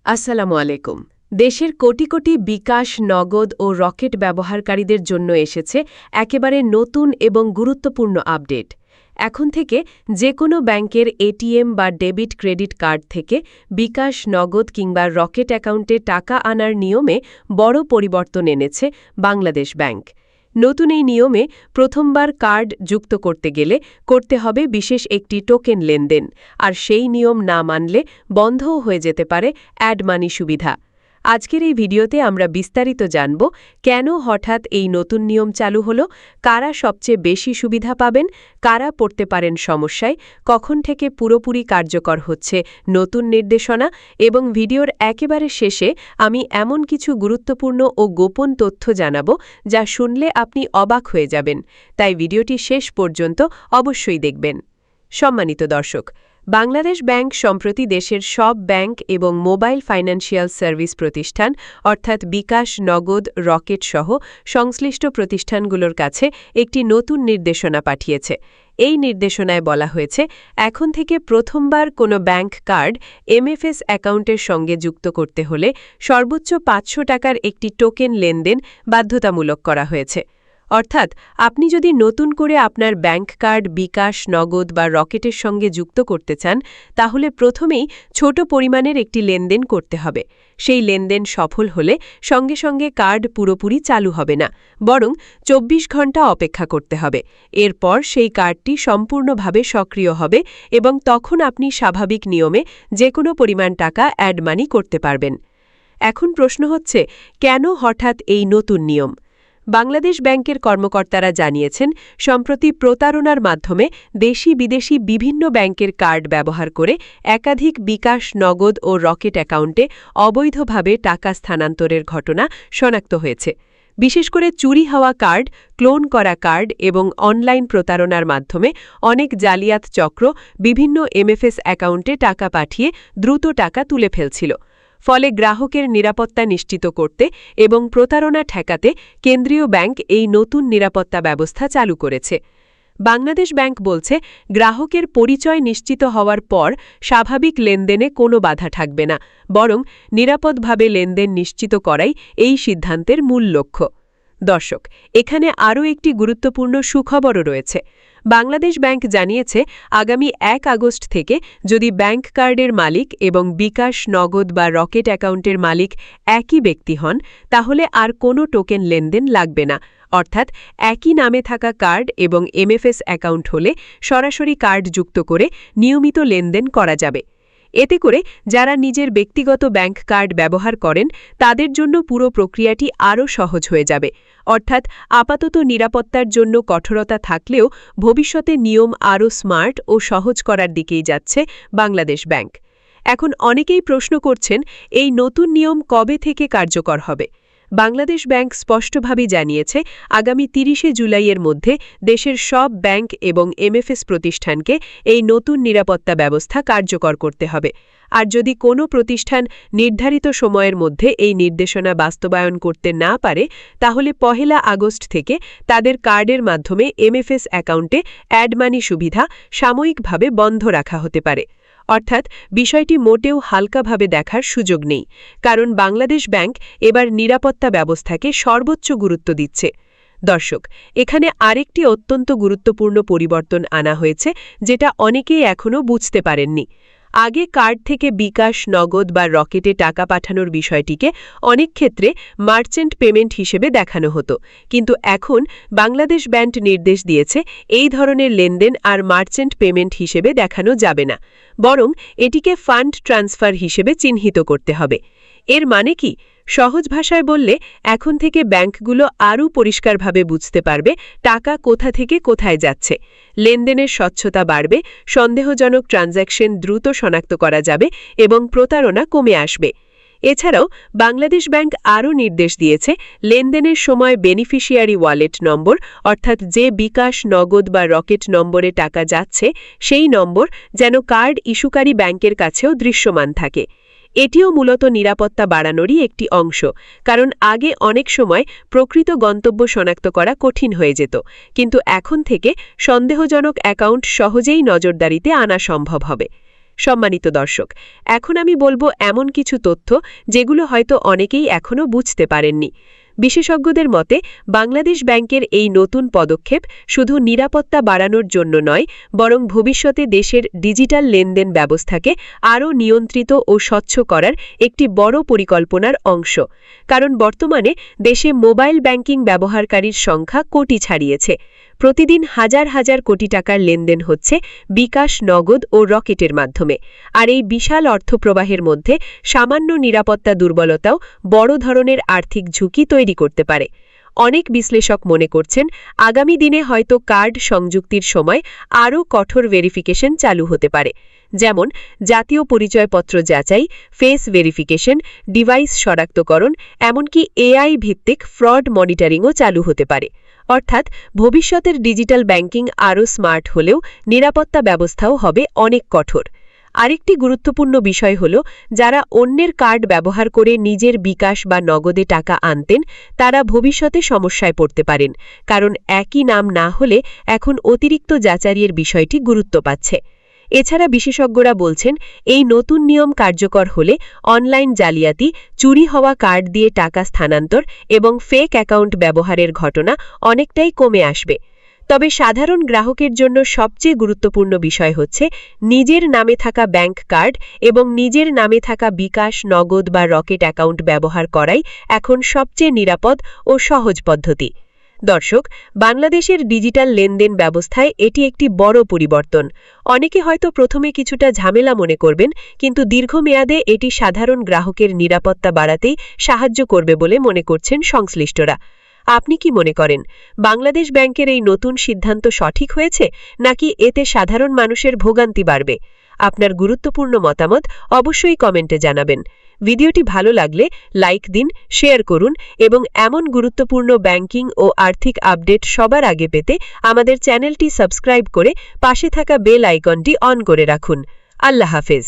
আসসালামু আলাইকুম। দেশের কোটি কোটি বিকাশ, নগদ ও রকেট ব্যবহারকারীদের জন্য এসেছে একেবারে নতুন এবং গুরুত্বপূর্ণ আপডেট। এখন থেকে যে কোনো ব্যাংকের এটিএম বা ডেবিট ক্রেডিট কার্ড থেকে বিকাশ, নগদ কিংবা রকেট অ্যাকাউন্টে টাকা আনার নিয়মে বড় পরিবর্তন এনেছে বাংলাদেশ ব্যাংক। নতুন এই নিয়মে প্রথমবার কার্ড যুক্ত করতে গেলে করতে হবে বিশেষ একটি টোকেন লেনদেন, আর সেই নিয়ম না মানলে বন্ধও হয়ে যেতে পারে অ্যাড মানি সুবিধা। আজকের এই ভিডিওতে আমরা বিস্তারিত জানব কেন হঠাৎ এই নতুন নিয়ম চালু হলো, কারা সবচেয়ে বেশি সুবিধা পাবেন, কারা পড়তে পারেন সমস্যায়, কখন থেকে পুরোপুরি কার্যকর হচ্ছে নতুন নির্দেশনা, এবং ভিডিওর একেবারে শেষে আমি এমন কিছু গুরুত্বপূর্ণ ও গোপন তথ্য জানাব যা শুনলে আপনি অবাক হয়ে যাবেন। তাই ভিডিওটি শেষ পর্যন্ত অবশ্যই দেখবেন। সম্মানিত দর্শক, বাংলাদেশ ব্যাংক সম্প্রতি দেশের সব ব্যাংক এবং মোবাইল ফাইন্যান্সিয়াল সার্ভিস প্রতিষ্ঠান অর্থাৎ বিকাশ, নগদ, রকেট সহ সংশ্লিষ্ট প্রতিষ্ঠানগুলোর কাছে একটি নতুন নির্দেশনা পাঠিয়েছে। এই নির্দেশনায় বলা হয়েছে, এখন থেকে প্রথমবার কোনো ব্যাংক কার্ড এমএফএস অ্যাকাউন্টের সঙ্গে যুক্ত করতে হলে সর্বোচ্চ ৫০০ টাকার একটি টোকেন লেনদেন বাধ্যতামূলক করা হয়েছে। অর্থাৎ আপনি যদি নতুন করে আপনার ব্যাংক কার্ড বিকাশ, নগদ বা রকেটের সঙ্গে যুক্ত করতে চান, তাহলে প্রথমেই ছোট পরিমাণের একটি লেনদেন করতে হবে। সেই লেনদেন সফল হলে সঙ্গে সঙ্গে কার্ড পুরোপুরি চালু হবে না, বরং ২৪ ঘণ্টা অপেক্ষা করতে হবে। এরপর সেই কার্ডটি সম্পূর্ণভাবে সক্রিয় হবে এবং তখন আপনি স্বাভাবিক নিয়মে যে কোনো পরিমাণ টাকা অ্যাড মানি করতে পারবেন। এখন প্রশ্ন হচ্ছে, কেন হঠাৎ এই নতুন নিয়ম? বাংলাদেশ ব্যাংকের কর্মকর্তারা জানিয়েছেন, সম্প্রতি প্রতারণার মাধ্যমে দেশি বিদেশি বিভিন্ন ব্যাংকের কার্ড ব্যবহার করে একাধিক বিকাশ, নগদ ও রকেট অ্যাকাউন্টে অবৈধভাবে টাকা স্থানান্তরের ঘটনা শনাক্ত হয়েছে। বিশেষ করে চুরি হওয়া কার্ড, ক্লোন করা কার্ড এবং অনলাইন প্রতারণার মাধ্যমে অনেক জালিয়াত চক্র বিভিন্ন এমএফএস অ্যাকাউন্টে টাকা পাঠিয়ে দ্রুত টাকা তুলে ফেলছিল। ফলে গ্রাহকের নিরাপত্তা নিশ্চিত করতে এবং প্রতারণা ঠেকাতে কেন্দ্রীয় ব্যাংক এই নতুন নিরাপত্তা ব্যবস্থা চালু করেছে। বাংলাদেশ ব্যাংক বলছে, গ্রাহকের পরিচয় নিশ্চিত হওয়ার পর স্বাভাবিক লেনদেনে কোনো বাধা থাকবে না, বরং নিরাপদভাবে লেনদেন নিশ্চিত করাই এই সিদ্ধান্তের মূল লক্ষ্য। দর্শক, এখানে আরও একটি গুরুত্বপূর্ণ সুখবরও রয়েছে। বাংলাদেশ ব্যাংক জানিয়েছে, আগামী ১ আগস্ট থেকে যদি ব্যাংক কার্ডের মালিক এবং বিকাশ, নগদ বা রকেট অ্যাকাউন্টের মালিক একই ব্যক্তি হন, তাহলে আর কোনো টোকেন লেনদেন লাগবে না। অর্থাৎ একই নামে থাকা কার্ড এবং এমএফএস অ্যাকাউন্ট হলে সরাসরি কার্ড যুক্ত করে নিয়মিত লেনদেন করা যাবে। এতে করে যারা নিজের ব্যক্তিগত ব্যাংক কার্ড ব্যবহার করেন, তাদের জন্য পুরো প্রক্রিয়াটি আরও সহজ হয়ে যাবে। অর্থাৎ আপাতত নিরাপত্তার জন্য কঠোরতা থাকলেও ভবিষ্যতে নিয়ম আরও স্মার্ট ও সহজ করার দিকেই যাচ্ছে বাংলাদেশ ব্যাংক। এখন অনেকেই প্রশ্ন করছেন, এই নতুন নিয়ম কবে থেকে কার্যকর হবে? বাংলাদেশ ব্যাংক স্পষ্টভাবে জানিয়েছে, আগামী ৩০শে জুলাইয়ের মধ্যে দেশের সব ব্যাংক এবং এমএফএস প্রতিষ্ঠানকে এই নতুন নিরাপত্তা ব্যবস্থা কার্যকর করতে হবে। আর যদি কোনো প্রতিষ্ঠান নির্ধারিত সময়ের মধ্যে এই নির্দেশনা বাস্তবায়ন করতে না পারে, তাহলে ১ আগস্ট থেকে তাদের কার্ডের মাধ্যমে এমএফএস অ্যাকাউন্টে অ্যাড মানি সুবিধা সাময়িকভাবে বন্ধ রাখা হতে পারে। অর্থাৎ বিষয়টি মোটেও হালকাভাবে দেখার সুযোগ নেই, কারণ বাংলাদেশ ব্যাংক এবার নিরাপত্তা ব্যবস্থাকে সর্বোচ্চ গুরুত্ব দিচ্ছে। দর্শক, এখানে আরেকটি অত্যন্ত গুরুত্বপূর্ণ পরিবর্তন আনা হয়েছে, যেটা অনেকেই এখনও বুঝতে পারেননি। আগে কার্ড থেকে বিকাশ, নগদ বা রকেটে টাকা পাঠানোর বিষয়টিকে অনেক ক্ষেত্রে মার্চেন্ট পেমেন্ট হিসেবে দেখানো হতো, কিন্তু এখন বাংলাদেশ ব্যাংক নির্দেশ দিয়েছে, এই ধরনের লেনদেন আর মার্চেন্ট পেমেন্ট হিসেবে দেখানো যাবে না, বরং এটিকে ফান্ড ট্রান্সফার হিসেবে চিহ্নিত করতে হবে। এর মানে কি? সহজ ভাষায় বললে, এখন থেকে ব্যাংকগুলো আরও পরিষ্কারভাবে বুঝতে পারবে টাকা কোথা থেকে কোথায় যাচ্ছে। লেনদেনের স্বচ্ছতা বাড়বে, সন্দেহজনক ট্রানজ্যাকশন দ্রুত শনাক্ত করা যাবে এবং প্রতারণা কমে আসবে। এছাড়াও বাংলাদেশ ব্যাংক আরও নির্দেশ দিয়েছে, লেনদেনের সময় বেনিফিশিয়ারি ওয়ালেট নম্বর, অর্থাৎ যে বিকাশ, নগদ বা রকেট নম্বরে টাকা যাচ্ছে, সেই নম্বর যেন কার্ড ইস্যুকারী ব্যাংকের কাছেও দৃশ্যমান থাকে। এটিও মূলত নিরাপত্তা বাড়ানোরই একটি অংশ, কারণ আগে অনেক সময় প্রকৃত গন্তব্য শনাক্ত করা কঠিন হয়ে যেত, কিন্তু এখন থেকে সন্দেহজনক অ্যাকাউন্ট সহজেই নজরদারিতে আনা সম্ভব হবে। সম্মানিত দর্শক, এখন আমি বলবো এমন কিছু তথ্য যেগুলো হয়তো অনেকেই এখনও বুঝতে পারেননি। বিশেষজ্ঞদের মতে বাংলাদেশ ব্যাংকের এই নতুন পদক্ষেপ শুধু নিরাপত্তা বাড়ানোর জন্য নয়, বরং ভবিষ্যতে দেশের ডিজিটাল লেনদেন ব্যবস্থাকে আরও নিয়ন্ত্রিত ও স্বচ্ছ করার একটি বড় পরিকল্পনার অংশ। কারণ বর্তমানে দেশে মোবাইল ব্যাংকিং ব্যবহারকারীর সংখ্যা কোটি ছাড়িয়েছে। প্রতিদিন হাজার হাজার কোটি টাকার লেনদেন হচ্ছে বিকাশ, নগদ ও রকেটের মাধ্যমে। আর এই বিশাল অর্থপ্রবাহের মধ্যে সামান্য নিরাপত্তা দুর্বলতাও বড় ধরনের আর্থিক ঝুঁকি তৈরি করতে পারে। অনেক বিশ্লেষক মনে করছেন আগামী দিনে হয়তো কার্ড সংযুক্তির সময় আরও কঠোর ভেরিফিকেশন চালু হতে পারে, যেমন জাতীয় পরিচয়পত্র যাচাই, ফেস ভেরিফিকেশন, ডিভাইস শনাক্তকরণ, এমনকি এআই ভিত্তিক ফ্রড মনিটরিংও চালু হতে পারে। অর্থাৎ ভবিষ্যতের ডিজিটাল ব্যাংকিং আরও স্মার্ট হলেও নিরাপত্তা ব্যবস্থাও হবে অনেক কঠোর। আরেকটি গুরুত্বপূর্ণ বিষয় হল, যারা অন্যের কার্ড ব্যবহার করে নিজের বিকাশ বা নগদে টাকা আনতেন তারা ভবিষ্যতে সমস্যায় পড়তে পারেন, কারণ একই নাম না হলে এখন অতিরিক্ত যাচাইয়ের বিষয়টি গুরুত্ব পাচ্ছে। এছাড়া বিশেষজ্ঞরা বলছেন এই নতুন নিয়ম কার্যকর হলে অনলাইন জালিয়াতি, চুরি হওয়া কার্ড দিয়ে টাকা স্থানান্তর এবং ফেক অ্যাকাউন্ট ব্যবহারের ঘটনা অনেকটাই কমে আসবে। তবে সাধারণ গ্রাহকের জন্য সবচেয়ে গুরুত্বপূর্ণ বিষয় হচ্ছে নিজের নামে থাকা ব্যাংক কার্ড এবং নিজের নামে থাকা বিকাশ, নগদ বা রকেট অ্যাকাউন্ট ব্যবহার করাই এখন সবচেয়ে নিরাপদ ও সহজ পদ্ধতি। দর্শক, বাংলাদেশের ডিজিটাল লেনদেন ব্যবস্থায় এটি একটি বড় পরিবর্তন। অনেকে হয়তো প্রথমে কিছুটা ঝামেলা মনে করবেন, কিন্তু দীর্ঘমেয়াদে এটি সাধারণ গ্রাহকের নিরাপত্তা বাড়াতেই সাহায্য করবে বলে মনে করছেন সংশ্লিষ্টরা। আপনি কি মনে করেন বাংলাদেশ ব্যাংকের এই নতুন সিদ্ধান্ত সঠিক হয়েছে, নাকি এতে সাধারণ মানুষের ভোগান্তি বাড়বে? আপনার গুরুত্বপূর্ণ মতামত অবশ্যই কমেন্টে জানাবেন। ভিডিওটি ভালো লাগলে লাইক দিন, শেয়ার করুন এবং এমন গুরুত্বপূর্ণ ব্যাংকিং ও আর্থিক আপডেট সবার আগে পেতে আমাদের চ্যানেলটি সাবস্ক্রাইব করে পাশে থাকা বেল আইকনটি অন করে রাখুন। আল্লাহ হাফেজ।